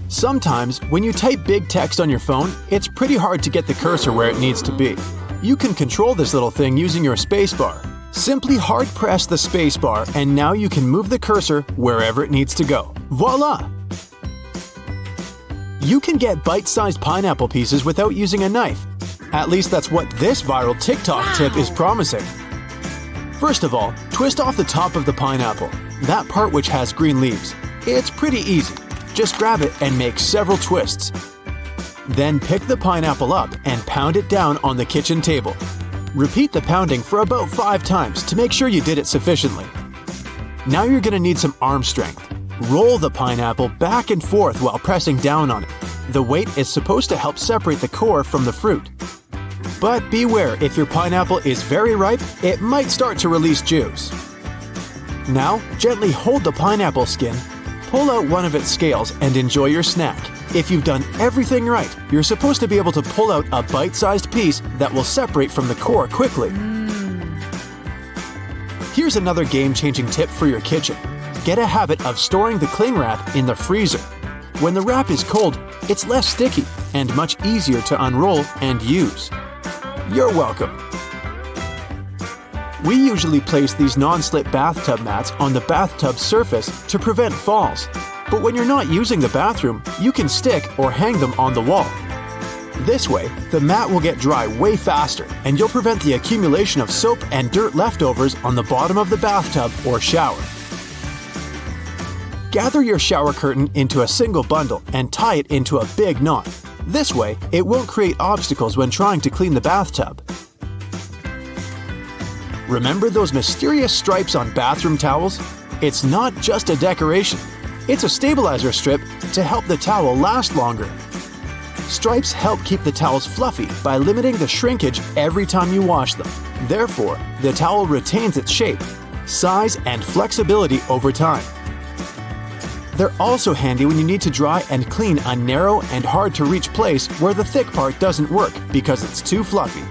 Sometimes, when you type big text on your phone, it's pretty hard to get the cursor where it needs to be. You can control this little thing using your spacebar. Simply hard press the spacebar and now you can move the cursor wherever it needs to go. Voila! You can get bite-sized pineapple pieces without using a knife. At least that's what this viral TikTok tip is promising. First of all, twist off the top of the pineapple, that part which has green leaves. It's pretty easy. Just grab it and make several twists. Then pick the pineapple up and pound it down on the kitchen table. Repeat the pounding for about 5 times to make sure you did it sufficiently. Now you're going to need some arm strength. Roll the pineapple back and forth while pressing down on it. The weight is supposed to help separate the core from the fruit. But beware, if your pineapple is very ripe, it might start to release juice. Now, gently hold the pineapple skin, pull out one of its scales and enjoy your snack. If you've done everything right, you're supposed to be able to pull out a bite-sized piece that will separate from the core quickly. Here's another game-changing tip for your kitchen. Get a habit of storing the cling wrap in the freezer. When the wrap is cold, it's less sticky and much easier to unroll and use. You're welcome. We usually place these non-slip bathtub mats on the bathtub surface to prevent falls. But when you're not using the bathroom, you can stick or hang them on the wall. This way, the mat will get dry way faster and you'll prevent the accumulation of soap and dirt leftovers on the bottom of the bathtub or shower. Gather your shower curtain into a single bundle and tie it into a big knot. This way, it won't create obstacles when trying to clean the bathtub. Remember those mysterious stripes on bathroom towels? It's not just a decoration. It's a stabilizer strip to help the towel last longer. Stripes help keep the towels fluffy by limiting the shrinkage every time you wash them. Therefore, the towel retains its shape, size, and flexibility over time. They're also handy when you need to dry and clean a narrow and hard-to-reach place where the thick part doesn't work because it's too fluffy.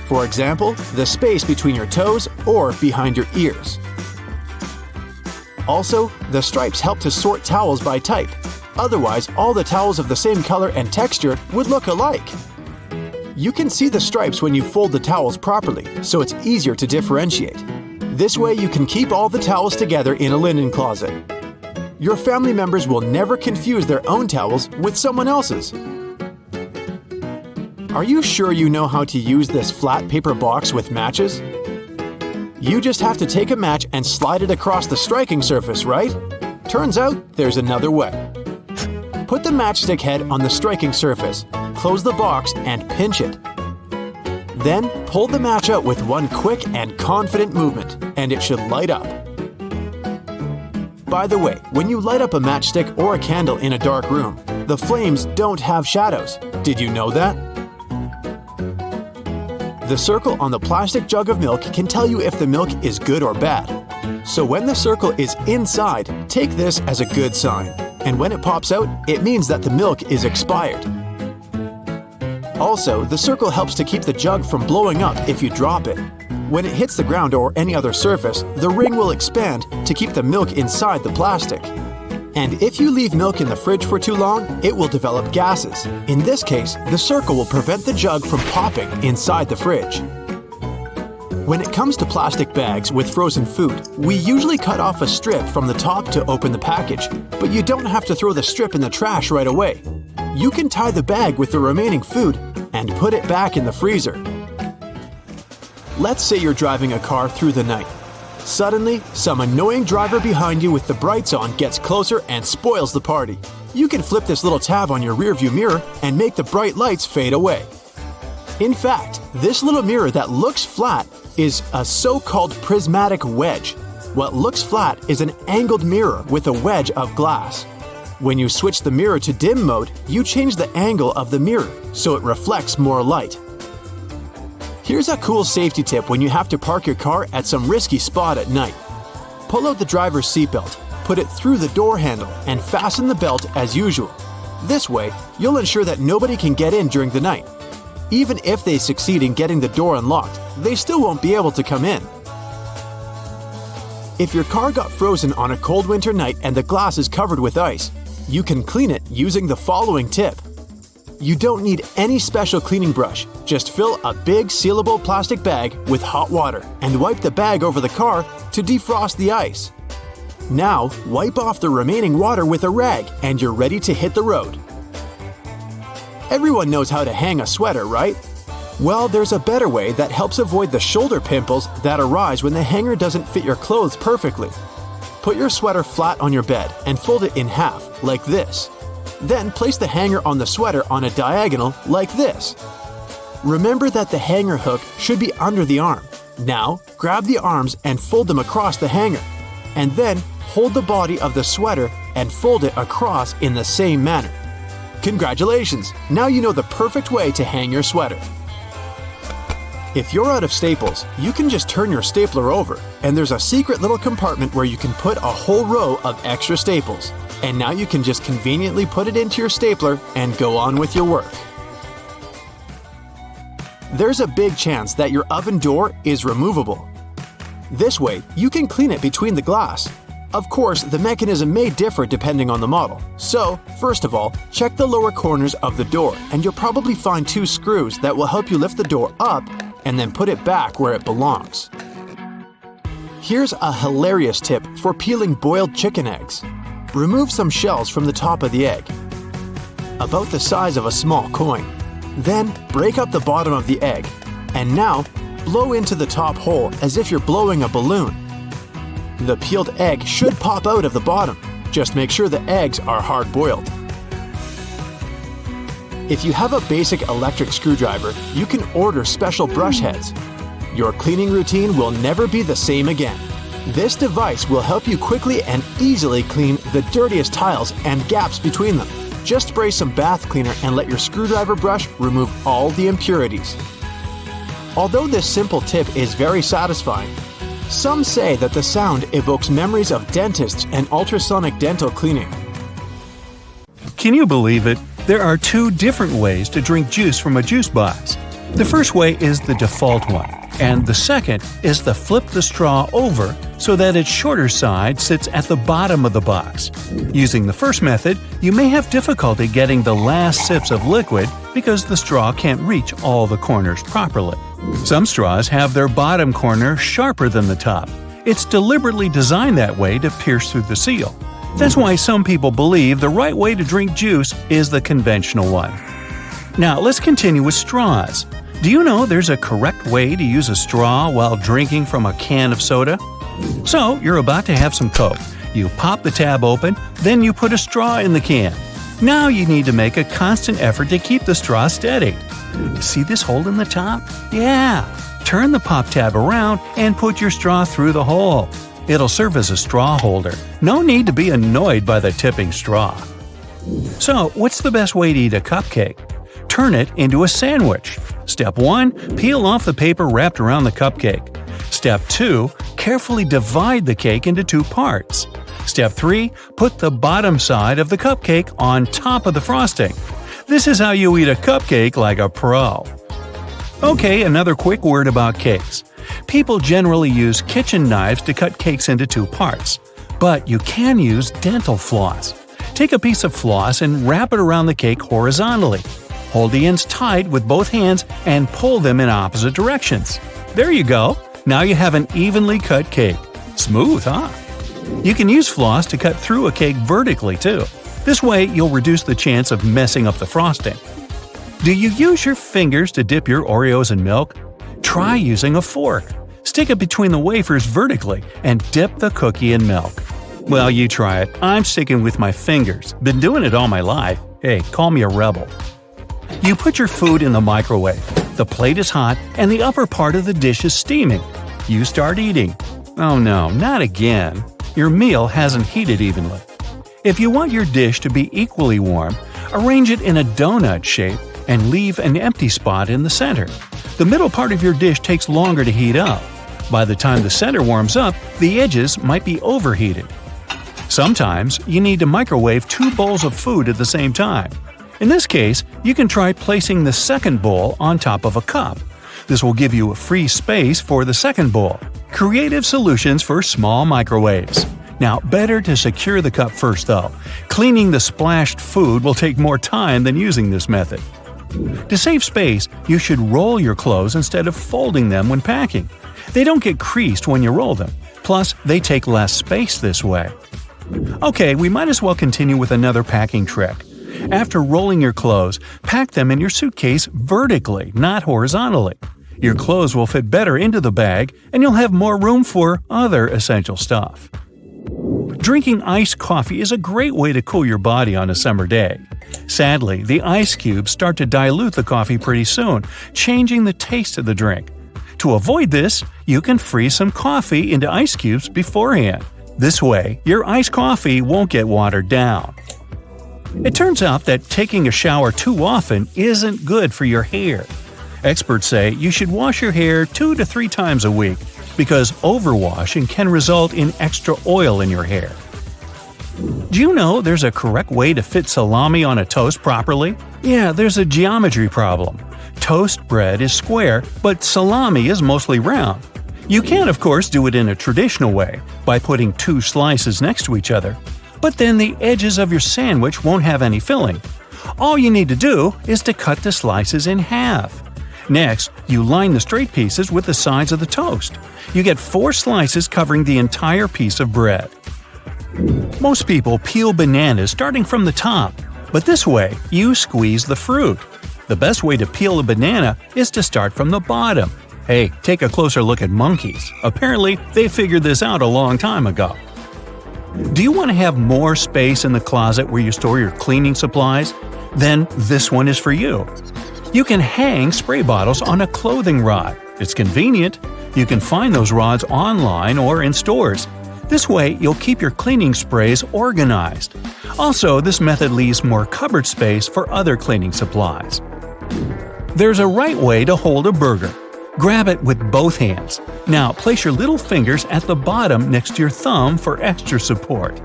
For example, the space between your toes or behind your ears. Also, the stripes help to sort towels by type. Otherwise, all the towels of the same color and texture would look alike. You can see the stripes when you fold the towels properly, so it's easier to differentiate. This way you can keep all the towels together in a linen closet. Your family members will never confuse their own towels with someone else's. Are you sure you know how to use this flat paper box with matches? You just have to take a match and slide it across the striking surface, right? Turns out there's another way. Put the matchstick head on the striking surface, close the box and pinch it. Then pull the match out with one quick and confident movement, and it should light up. By the way, when you light up a matchstick or a candle in a dark room, the flames don't have shadows. Did you know that? The circle on the plastic jug of milk can tell you if the milk is good or bad. So when the circle is inside, take this as a good sign. And when it pops out, it means that the milk is expired. Also, the circle helps to keep the jug from blowing up if you drop it. When it hits the ground or any other surface, the ring will expand to keep the milk inside the plastic. And if you leave milk in the fridge for too long, it will develop gases. In this case, the circle will prevent the jug from popping inside the fridge. When it comes to plastic bags with frozen food, we usually cut off a strip from the top to open the package, but you don't have to throw the strip in the trash right away. You can tie the bag with the remaining food and put it back in the freezer. Let's say you're driving a car through the night. Suddenly, some annoying driver behind you with the brights on gets closer and spoils the party. You can flip this little tab on your rearview mirror and make the bright lights fade away. In fact, this little mirror that looks flat is a so-called prismatic wedge. What looks flat is an angled mirror with a wedge of glass. When you switch the mirror to dim mode, you change the angle of the mirror so it reflects more light. Here's a cool safety tip when you have to park your car at some risky spot at night. Pull out the driver's seatbelt, put it through the door handle, and fasten the belt as usual. This way, you'll ensure that nobody can get in during the night. Even if they succeed in getting the door unlocked, they still won't be able to come in. If your car got frozen on a cold winter night and the glass is covered with ice, you can clean it using the following tip. You don't need any special cleaning brush. Just fill a big sealable plastic bag with hot water and wipe the bag over the car to defrost the ice. Now, wipe off the remaining water with a rag and you're ready to hit the road. Everyone knows how to hang a sweater, right? Well, there's a better way that helps avoid the shoulder pimples that arise when the hanger doesn't fit your clothes perfectly. Put your sweater flat on your bed and fold it in half, like this. Then place the hanger on the sweater on a diagonal, like this. Remember that the hanger hook should be under the arm. Now, grab the arms and fold them across the hanger. And then, hold the body of the sweater and fold it across in the same manner. Congratulations! Now you know the perfect way to hang your sweater. If you're out of staples, you can just turn your stapler over, and there's a secret little compartment where you can put a whole row of extra staples. And now you can just conveniently put it into your stapler and go on with your work. There's a big chance that your oven door is removable. This way, you can clean it between the glass. Of course, the mechanism may differ depending on the model. So, first of all, check the lower corners of the door and you'll probably find 2 screws that will help you lift the door up and then put it back where it belongs. Here's a hilarious tip for peeling boiled chicken eggs. Remove some shells from the top of the egg, about the size of a small coin. Then, break up the bottom of the egg, and now, blow into the top hole as if you're blowing a balloon. The peeled egg should pop out of the bottom. Just make sure the eggs are hard-boiled. If you have a basic electric screwdriver, you can order special brush heads. Your cleaning routine will never be the same again. This device will help you quickly and easily clean the dirtiest tiles and gaps between them. Just spray some bath cleaner and let your screwdriver brush remove all the impurities. Although this simple tip is very satisfying, some say that the sound evokes memories of dentists and ultrasonic dental cleaning. Can you believe it? There are 2 different ways to drink juice from a juice box. The first way is the default one, and the second is to flip the straw over so that its shorter side sits at the bottom of the box. Using the first method, you may have difficulty getting the last sips of liquid because the straw can't reach all the corners properly. Some straws have their bottom corner sharper than the top. It's deliberately designed that way to pierce through the seal. That's why some people believe the right way to drink juice is the conventional one. Now let's continue with straws. Do you know there's a correct way to use a straw while drinking from a can of soda? So, you're about to have some Coke. You pop the tab open, then you put a straw in the can. Now you need to make a constant effort to keep the straw steady. See this hole in the top? Yeah! Turn the pop tab around and put your straw through the hole. It'll serve as a straw holder. No need to be annoyed by the tipping straw. So, what's the best way to eat a cupcake? Turn it into a sandwich. Step 1. Peel off the paper wrapped around the cupcake. Step 2. Carefully divide the cake into 2 parts. Step 3. Put the bottom side of the cupcake on top of the frosting. This is how you eat a cupcake like a pro. Okay, another quick word about cakes. People generally use kitchen knives to cut cakes into 2 parts. But you can use dental floss. Take a piece of floss and wrap it around the cake horizontally. Hold the ends tight with both hands and pull them in opposite directions. There you go! Now you have an evenly cut cake. Smooth, huh? You can use floss to cut through a cake vertically too. This way you'll reduce the chance of messing up the frosting. Do you use your fingers to dip your Oreos in milk? Try using a fork. Stick it between the wafers vertically and dip the cookie in milk. Well, you try it. I'm sticking with my fingers. Been doing it all my life. Hey, call me a rebel. You put your food in the microwave. The plate is hot and the upper part of the dish is steaming. You start eating. Oh no, not again. Your meal hasn't heated evenly. If you want your dish to be equally warm, arrange it in a donut shape and leave an empty spot in the center. The middle part of your dish takes longer to heat up. By the time the center warms up, the edges might be overheated. Sometimes you need to microwave 2 bowls of food at the same time. In this case, you can try placing the second bowl on top of a cup. This will give you a free space for the second bowl. Creative solutions for small microwaves. Now, better to secure the cup first though. Cleaning the splashed food will take more time than using this method. To save space, you should roll your clothes instead of folding them when packing. They don't get creased when you roll them. Plus, they take less space this way. Okay, we might as well continue with another packing trick. After rolling your clothes, pack them in your suitcase vertically, not horizontally. Your clothes will fit better into the bag, and you'll have more room for other essential stuff. Drinking iced coffee is a great way to cool your body on a summer day. Sadly, the ice cubes start to dilute the coffee pretty soon, changing the taste of the drink. To avoid this, you can freeze some coffee into ice cubes beforehand. This way, your iced coffee won't get watered down. It turns out that taking a shower too often isn't good for your hair. Experts say you should wash your hair 2 to 3 times a week because overwashing can result in extra oil in your hair. Do you know there's a correct way to fit salami on a toast properly? Yeah, there's a geometry problem. Toast bread is square, but salami is mostly round. You can, of course, do it in a traditional way, by putting 2 slices next to each other. But then the edges of your sandwich won't have any filling. All you need to do is to cut the slices in half. Next, you line the straight pieces with the sides of the toast. You get 4 slices covering the entire piece of bread. Most people peel bananas starting from the top, but this way you squeeze the fruit. The best way to peel a banana is to start from the bottom. Hey, take a closer look at monkeys. Apparently, they figured this out a long time ago. Do you want to have more space in the closet where you store your cleaning supplies? Then this one is for you. You can hang spray bottles on a clothing rod. It's convenient. You can find those rods online or in stores. This way, you'll keep your cleaning sprays organized. Also, this method leaves more cupboard space for other cleaning supplies. There's a right way to hold a burger. Grab it with both hands. Now, place your little fingers at the bottom next to your thumb for extra support.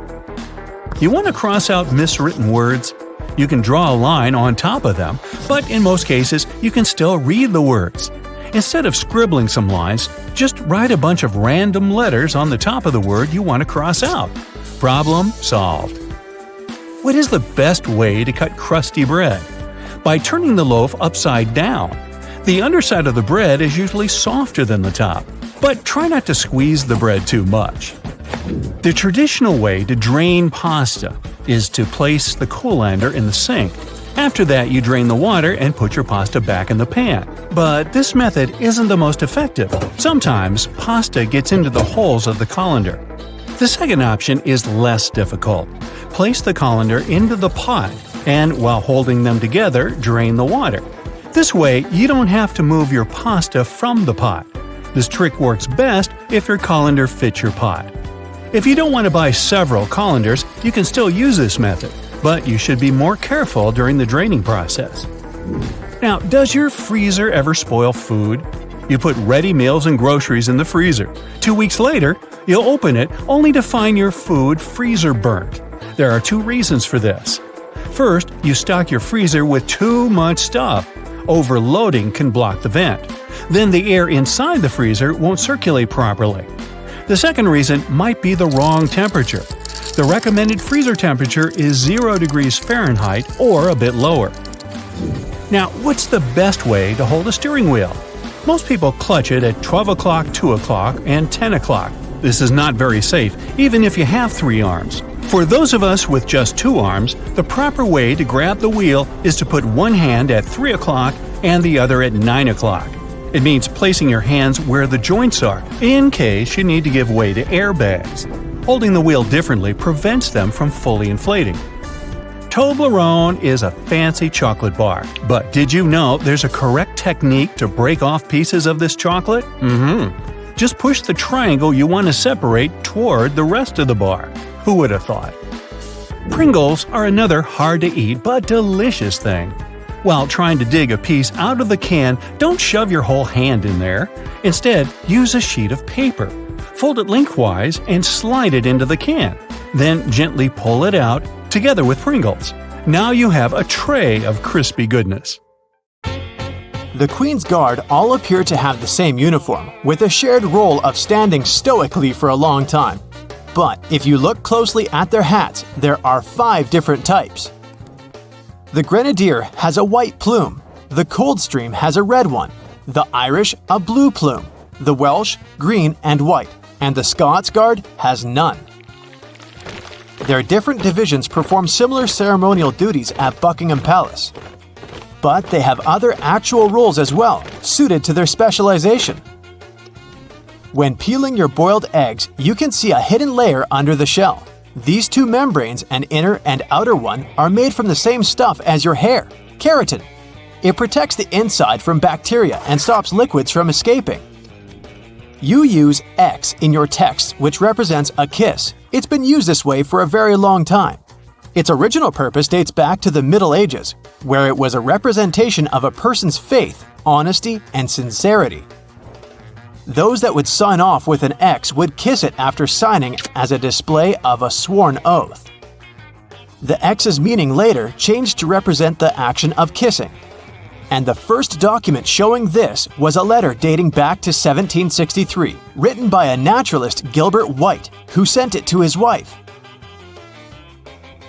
You want to cross out miswritten words? You can draw a line on top of them, but in most cases, you can still read the words. Instead of scribbling some lines, just write a bunch of random letters on the top of the word you want to cross out. Problem solved. What is the best way to cut crusty bread? By turning the loaf upside down. The underside of the bread is usually softer than the top, but try not to squeeze the bread too much. The traditional way to drain pasta is to place the colander in the sink. After that, you drain the water and put your pasta back in the pan. But this method isn't the most effective. Sometimes, pasta gets into the holes of the colander. The second option is less difficult. Place the colander into the pot, and while holding them together, drain the water. This way, you don't have to move your pasta from the pot. This trick works best if your colander fits your pot. If you don't want to buy several colanders, you can still use this method, but you should be more careful during the draining process. Now, does your freezer ever spoil food? You put ready meals and groceries in the freezer. 2 weeks later, you'll open it only to find your food freezer burnt. There are 2 reasons for this. First, you stock your freezer with too much stuff. Overloading can block the vent. Then the air inside the freezer won't circulate properly. The second reason might be the wrong temperature. The recommended freezer temperature is 0 degrees Fahrenheit or a bit lower. Now, what's the best way to hold a steering wheel? Most people clutch it at 12 o'clock, 2 o'clock, and 10 o'clock. This is not very safe, even if you have 3 arms. For those of us with just 2 arms, the proper way to grab the wheel is to put one hand at 3 o'clock and the other at 9 o'clock. It means placing your hands where the joints are, in case you need to give way to airbags. Holding the wheel differently prevents them from fully inflating. Toblerone is a fancy chocolate bar, but did you know there's a correct technique to break off pieces of this chocolate? Just push the triangle you want to separate toward the rest of the bar. Who would have thought? Pringles are another hard-to-eat but delicious thing. While trying to dig a piece out of the can, don't shove your whole hand in there. Instead, use a sheet of paper. Fold it lengthwise and slide it into the can. Then gently pull it out, together with Pringles. Now you have a tray of crispy goodness. The Queen's Guard all appear to have the same uniform, with a shared role of standing stoically for a long time. But if you look closely at their hats, there are 5 different types. The Grenadier has a white plume, the Coldstream has a red one, the Irish a blue plume, the Welsh green and white, and the Scots Guard has none. Their different divisions perform similar ceremonial duties at Buckingham Palace. But they have other actual roles as well, suited to their specialization. When peeling your boiled eggs, you can see a hidden layer under the shell. These 2 membranes, an inner and outer one, are made from the same stuff as your hair, keratin. It protects the inside from bacteria and stops liquids from escaping. You use X in your text, which represents a kiss. It's been used this way for a very long time. Its original purpose dates back to the Middle Ages, where it was a representation of a person's faith, honesty, and sincerity. Those that would sign off with an X would kiss it after signing as a display of a sworn oath. The X's meaning later changed to represent the action of kissing. And the first document showing this was a letter dating back to 1763, written by a naturalist, Gilbert White, who sent it to his wife.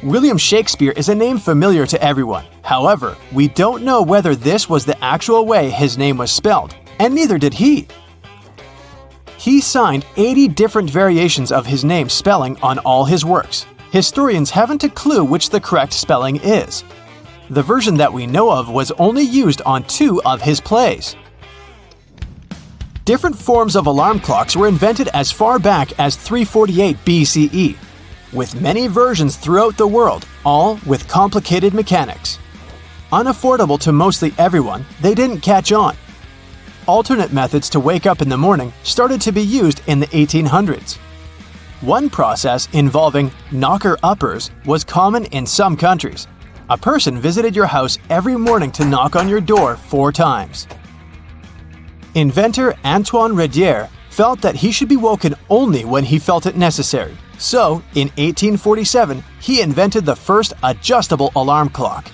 William Shakespeare is a name familiar to everyone. However, we don't know whether this was the actual way his name was spelled, and neither did he. He signed 80 different variations of his name spelling on all his works. Historians haven't a clue which the correct spelling is. The version that we know of was only used on 2 of his plays. Different forms of alarm clocks were invented as far back as 348 BCE, with many versions throughout the world, all with complicated mechanics. Unaffordable to mostly everyone, they didn't catch on. Alternate methods to wake up in the morning started to be used in the 1800s. One process involving knocker-uppers was common in some countries. A person visited your house every morning to knock on your door 4 times. Inventor Antoine Redier felt that he should be woken only when he felt it necessary. So, in 1847, he invented the first adjustable alarm clock.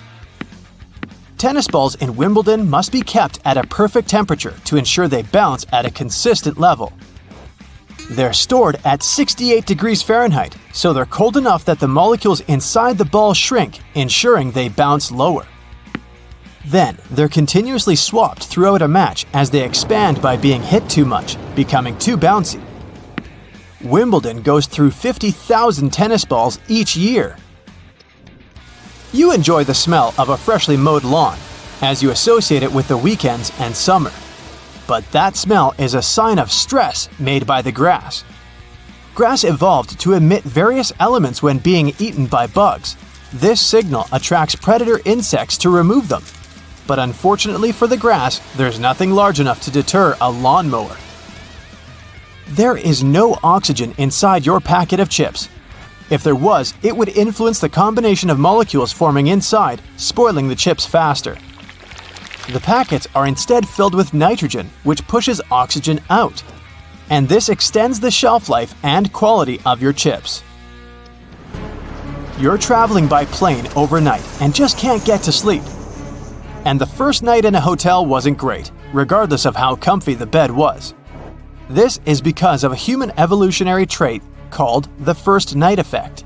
Tennis balls in Wimbledon must be kept at a perfect temperature to ensure they bounce at a consistent level. They're stored at 68 degrees Fahrenheit, so they're cold enough that the molecules inside the ball shrink, ensuring they bounce lower. Then, they're continuously swapped throughout a match as they expand by being hit too much, becoming too bouncy. Wimbledon goes through 50,000 tennis balls each year. You enjoy the smell of a freshly mowed lawn, as you associate it with the weekends and summer. But that smell is a sign of stress made by the grass. Grass evolved to emit various elements when being eaten by bugs. This signal attracts predator insects to remove them. But unfortunately for the grass, there's nothing large enough to deter a lawnmower. There is no oxygen inside your packet of chips. If there was, it would influence the combination of molecules forming inside, spoiling the chips faster. The packets are instead filled with nitrogen, which pushes oxygen out. And this extends the shelf life and quality of your chips. You're traveling by plane overnight and just can't get to sleep. And the first night in a hotel wasn't great, regardless of how comfy the bed was. This is because of a human evolutionary trait called the first night effect.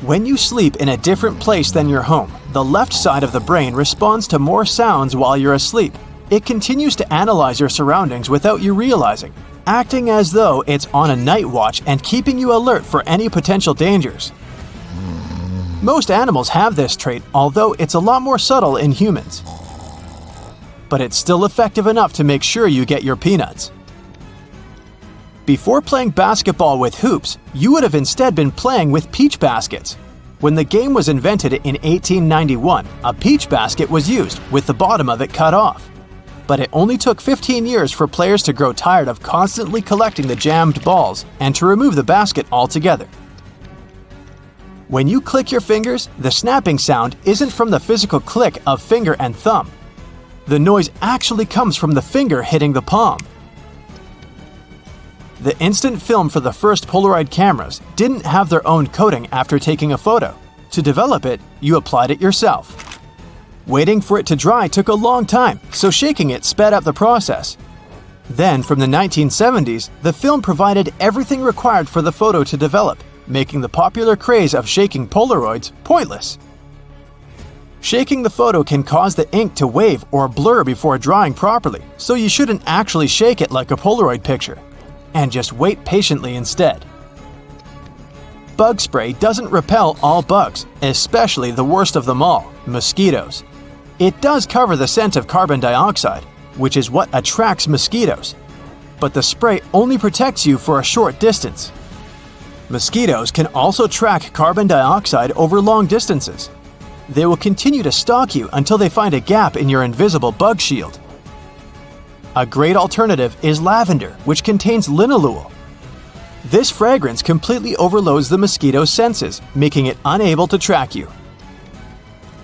When you sleep in a different place than your home, the left side of the brain responds to more sounds while you're asleep. It continues to analyze your surroundings without you realizing, acting as though it's on a night watch and keeping you alert for any potential dangers. Most animals have this trait, although it's a lot more subtle in humans. But it's still effective enough to make sure you get your peanuts. Before playing basketball with hoops, you would have instead been playing with peach baskets. When the game was invented in 1891, a peach basket was used, with the bottom of it cut off. But it only took 15 years for players to grow tired of constantly collecting the jammed balls and to remove the basket altogether. When you click your fingers, the snapping sound isn't from the physical click of finger and thumb. The noise actually comes from the finger hitting the palm. The instant film for the first Polaroid cameras didn't have their own coating after taking a photo. To develop it, you applied it yourself. Waiting for it to dry took a long time, so shaking it sped up the process. Then, from the 1970s, the film provided everything required for the photo to develop, making the popular craze of shaking Polaroids pointless. Shaking the photo can cause the ink to wave or blur before drying properly, so you shouldn't actually shake it like a Polaroid picture, and just wait patiently instead. Bug spray doesn't repel all bugs, especially the worst of them all, mosquitoes. It does cover the scent of carbon dioxide, which is what attracts mosquitoes, but the spray only protects you for a short distance. Mosquitoes can also track carbon dioxide over long distances. They will continue to stalk you until they find a gap in your invisible bug shield. A great alternative is lavender, which contains linalool. This fragrance completely overloads the mosquito's senses, making it unable to track you.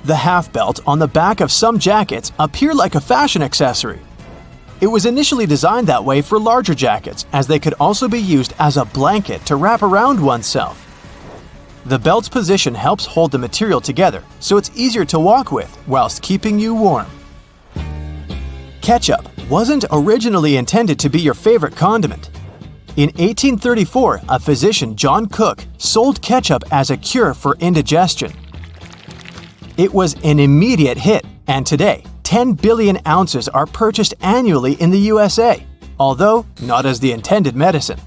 The half belt on the back of some jackets appear like a fashion accessory. It was initially designed that way for larger jackets, as they could also be used as a blanket to wrap around oneself. The belt's position helps hold the material together, so it's easier to walk with whilst keeping you warm. Ketchup wasn't originally intended to be your favorite condiment. In 1834, a physician, John Cook, sold ketchup as a cure for indigestion. It was an immediate hit, and today, 10 billion ounces are purchased annually in the USA, although not as the intended medicine.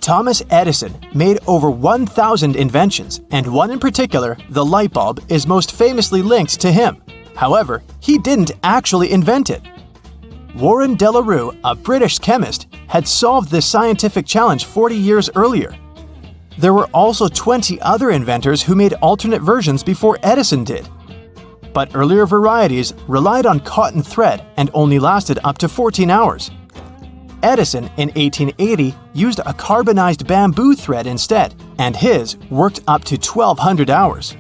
Thomas Edison made over 1,000 inventions, and one in particular, the light bulb, is most famously linked to him. However, he didn't actually invent it. Warren de la Rue, a British chemist, had solved this scientific challenge 40 years earlier. There were also 20 other inventors who made alternate versions before Edison did. But earlier varieties relied on cotton thread and only lasted up to 14 hours. Edison, in 1880, used a carbonized bamboo thread instead, and his worked up to 1,200 hours.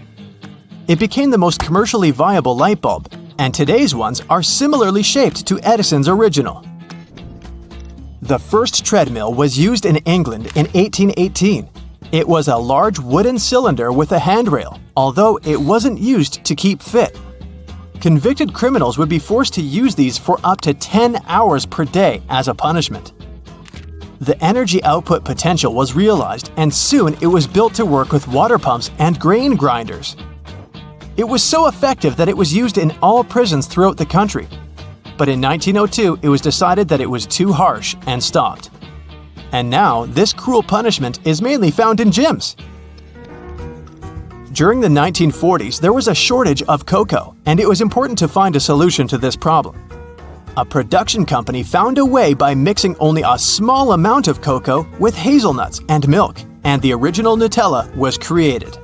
It became the most commercially viable light bulb, and today's ones are similarly shaped to Edison's original. The first treadmill was used in England in 1818. It was a large wooden cylinder with a handrail, although it wasn't used to keep fit. Convicted criminals would be forced to use these for up to 10 hours per day as a punishment. The energy output potential was realized, and soon it was built to work with water pumps and grain grinders. It was so effective that it was used in all prisons throughout the country. But in 1902, it was decided that it was too harsh and stopped. And now, this cruel punishment is mainly found in gyms. During the 1940s, there was a shortage of cocoa, and it was important to find a solution to this problem. A production company found a way by mixing only a small amount of cocoa with hazelnuts and milk, and the original Nutella was created.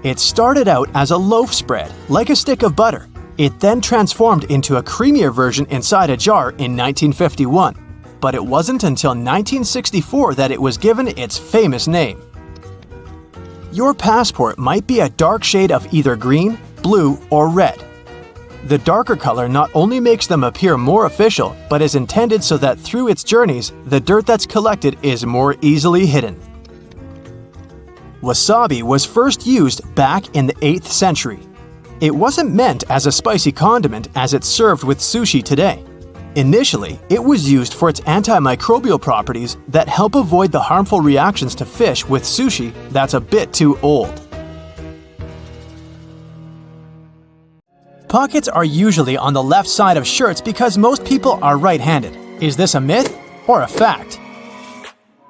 It started out as a loaf spread, like a stick of butter. It then transformed into a creamier version inside a jar in 1951. But it wasn't until 1964 that it was given its famous name. Your passport might be a dark shade of either green, blue, or red. The darker color not only makes them appear more official, but is intended so that through its journeys, the dirt that's collected is more easily hidden. Wasabi was first used back in the 8th century. It wasn't meant as a spicy condiment as it's served with sushi today. Initially, it was used for its antimicrobial properties that help avoid the harmful reactions to fish with sushi that's a bit too old. Pockets are usually on the left side of shirts because most people are right-handed. Is this a myth or a fact?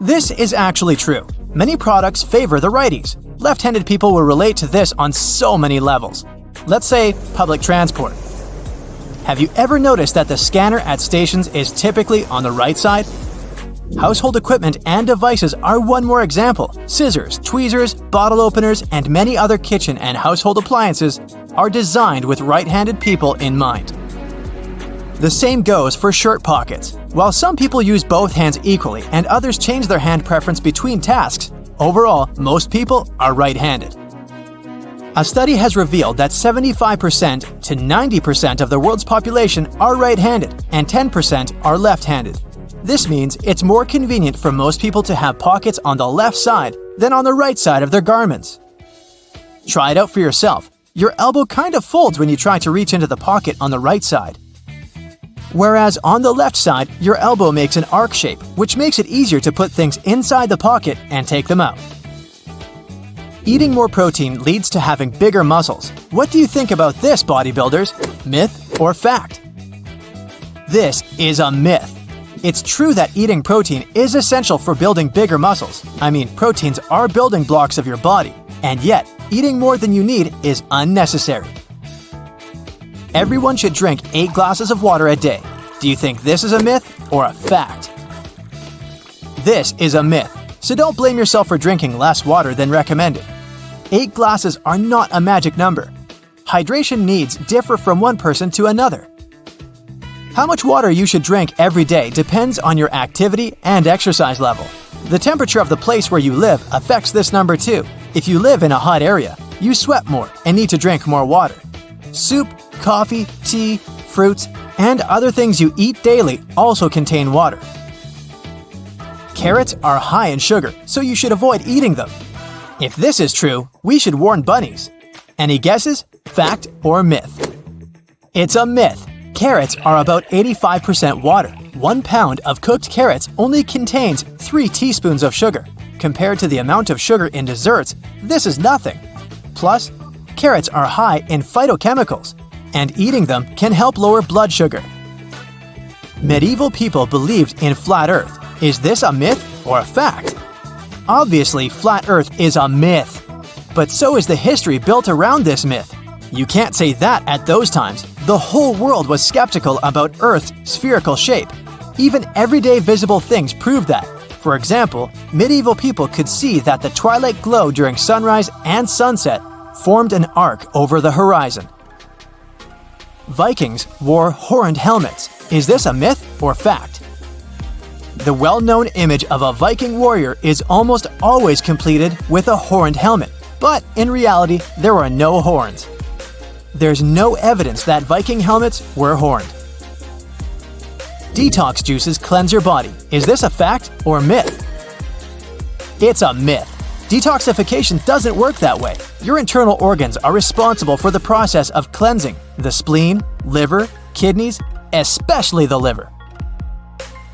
This is actually true. Many products favor the righties. Left-handed people will relate to this on so many levels. Let's say public transport. Have you ever noticed that the scanner at stations is typically on the right side? Household equipment and devices are one more example. Scissors, tweezers, bottle openers, and many other kitchen and household appliances are designed with right-handed people in mind. The same goes for shirt pockets. While some people use both hands equally and others change their hand preference between tasks, overall, most people are right-handed. A study has revealed that 75% to 90% of the world's population are right-handed and 10% are left-handed. This means it's more convenient for most people to have pockets on the left side than on the right side of their garments. Try it out for yourself. Your elbow kind of folds when you try to reach into the pocket on the right side. Whereas on the left side, your elbow makes an arc shape, which makes it easier to put things inside the pocket and take them out. Eating more protein leads to having bigger muscles. What do you think about this, bodybuilders? Myth or fact? This is a myth. It's true that eating protein is essential for building bigger muscles. I mean, proteins are building blocks of your body, and yet, eating more than you need is unnecessary. Everyone should drink 8 glasses of water a day. Do you think this is a myth or a fact? This is a myth, so don't blame yourself for drinking less water than recommended. 8 glasses are not a magic number. Hydration needs differ from one person to another. How much water you should drink every day depends on your activity and exercise level. The temperature of the place where you live affects this number too. If you live in a hot area, you sweat more and need to drink more water. Soup, coffee, tea, fruits, and other things you eat daily also contain water. Carrots are high in sugar, so you should avoid eating them. If this is true, we should warn bunnies. Any guesses? Fact or myth? It's a myth. Carrots are about 85% water. 1 pound of cooked carrots only contains 3 teaspoons of sugar. Compared to the amount of sugar in desserts, this is nothing. Plus, carrots are high in phytochemicals, and eating them can help lower blood sugar. Medieval people believed in flat Earth. Is this a myth or a fact? Obviously, flat Earth is a myth. But so is the history built around this myth. You can't say that at those times. The whole world was skeptical about Earth's spherical shape. Even everyday visible things prove that. For example, medieval people could see that the twilight glow during sunrise and sunset formed an arc over the horizon. Vikings wore horned helmets. Is this a myth or fact? The well-known image of a Viking warrior is almost always completed with a horned helmet, but in reality, there were no horns. There's no evidence that Viking helmets were horned. Detox juices cleanse your body. Is this a fact or myth? It's a myth. Detoxification doesn't work that way. Your internal organs are responsible for the process of cleansing: the spleen, liver, kidneys, especially the liver.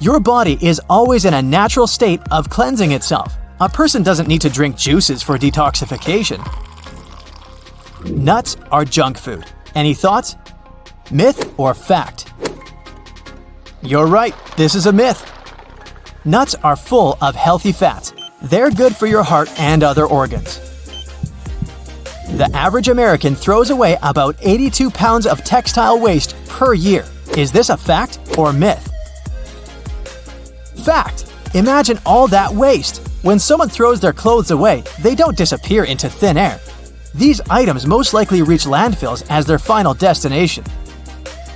Your body is always in a natural state of cleansing itself. A person doesn't need to drink juices for detoxification. Nuts are junk food. Any thoughts? Myth or fact? You're right, this is a myth. Nuts are full of healthy fats. They're good for your heart and other organs. The average American throws away about 82 pounds of textile waste per year. Is this a fact or myth? Fact! Imagine all that waste. When someone throws their clothes away, they don't disappear into thin air. These items most likely reach landfills as their final destination.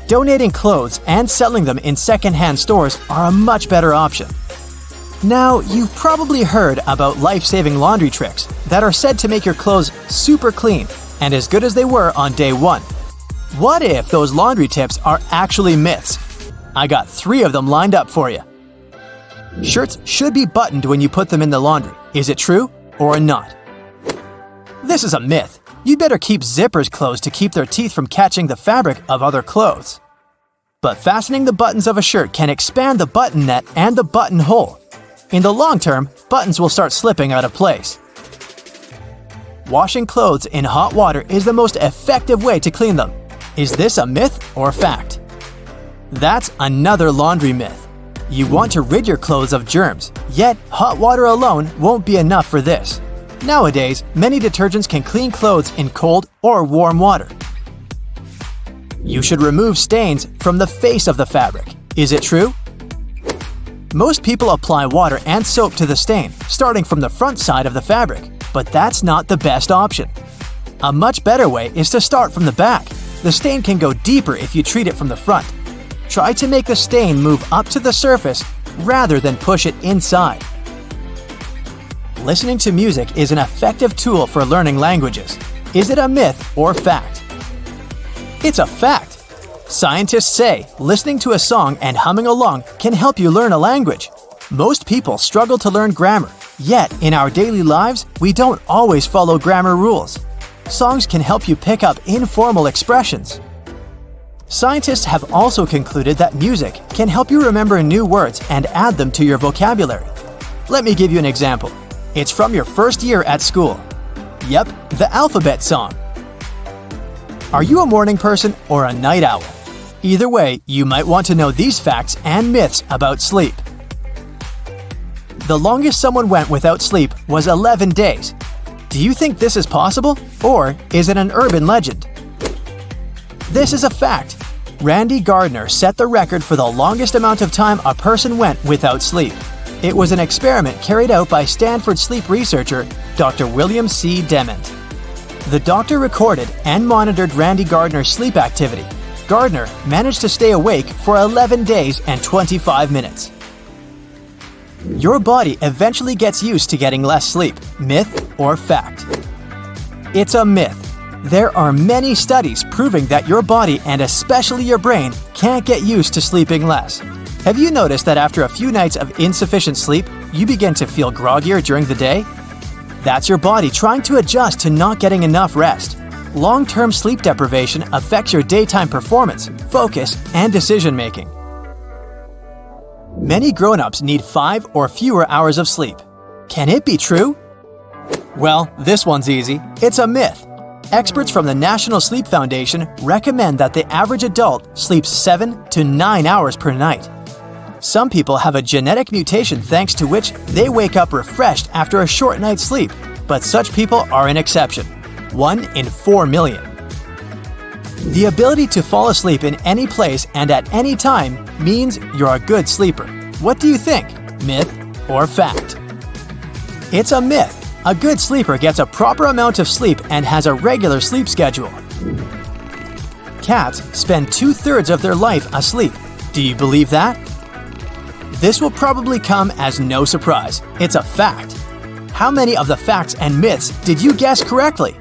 Donating clothes and selling them in second-hand stores are a much better option. Now, you've probably heard about life-saving laundry tricks that are said to make your clothes super clean and as good as they were on day 1. What if those laundry tips are actually myths? I got 3 of them lined up for you. Shirts should be buttoned when you put them in the laundry. Is it true or not? This is a myth. You'd better keep zippers closed to keep their teeth from catching the fabric of other clothes. But fastening the buttons of a shirt can expand the button net and the buttonhole. In the long term, buttons will start slipping out of place. Washing clothes in hot water is the most effective way to clean them. Is this a myth or fact? That's another laundry myth. You want to rid your clothes of germs, yet hot water alone won't be enough for this. Nowadays, many detergents can clean clothes in cold or warm water. You should remove stains from the face of the fabric. Is it true? Most people apply water and soap to the stain, starting from the front side of the fabric, but that's not the best option. A much better way is to start from the back. The stain can go deeper if you treat it from the front. Try to make the stain move up to the surface rather than push it inside. Listening to music is an effective tool for learning languages. Is it a myth or fact? It's a fact. Scientists say listening to a song and humming along can help you learn a language. Most people struggle to learn grammar, yet in our daily lives, we don't always follow grammar rules. Songs can help you pick up informal expressions. Scientists have also concluded that music can help you remember new words and add them to your vocabulary. Let me give you an example. It's from your first year at school. Yep, the alphabet song. Are you a morning person or a night owl? Either way, you might want to know these facts and myths about sleep. The longest someone went without sleep was 11 days. Do you think this is possible, or is it an urban legend? This is a fact. Randy Gardner set the record for the longest amount of time a person went without sleep. It was an experiment carried out by Stanford sleep researcher Dr. William C. Dement. The doctor recorded and monitored Randy Gardner's sleep activity. Gardner managed to stay awake for 11 days and 25 minutes. Your body eventually gets used to getting less sleep. Myth or fact? It's a myth. There are many studies proving that your body and especially your brain can't get used to sleeping less. Have you noticed that after a few nights of insufficient sleep, you begin to feel groggier during the day? That's your body trying to adjust to not getting enough rest. Long-term sleep deprivation affects your daytime performance, focus, and decision-making. Many grown-ups need 5 or fewer hours of sleep. Can it be true? Well, this one's easy. It's a myth. Experts from the National Sleep Foundation recommend that the average adult sleeps 7 to 9 hours per night. Some people have a genetic mutation thanks to which they wake up refreshed after a short night's sleep, but such people are an exception. 1 in 4 million. The ability to fall asleep in any place and at any time means you're a good sleeper. What do you think? Myth or fact? It's a myth. A good sleeper gets a proper amount of sleep and has a regular sleep schedule. Cats spend 2/3 of their life asleep. Do you believe that? This will probably come as no surprise. It's a fact. How many of the facts and myths did you guess correctly?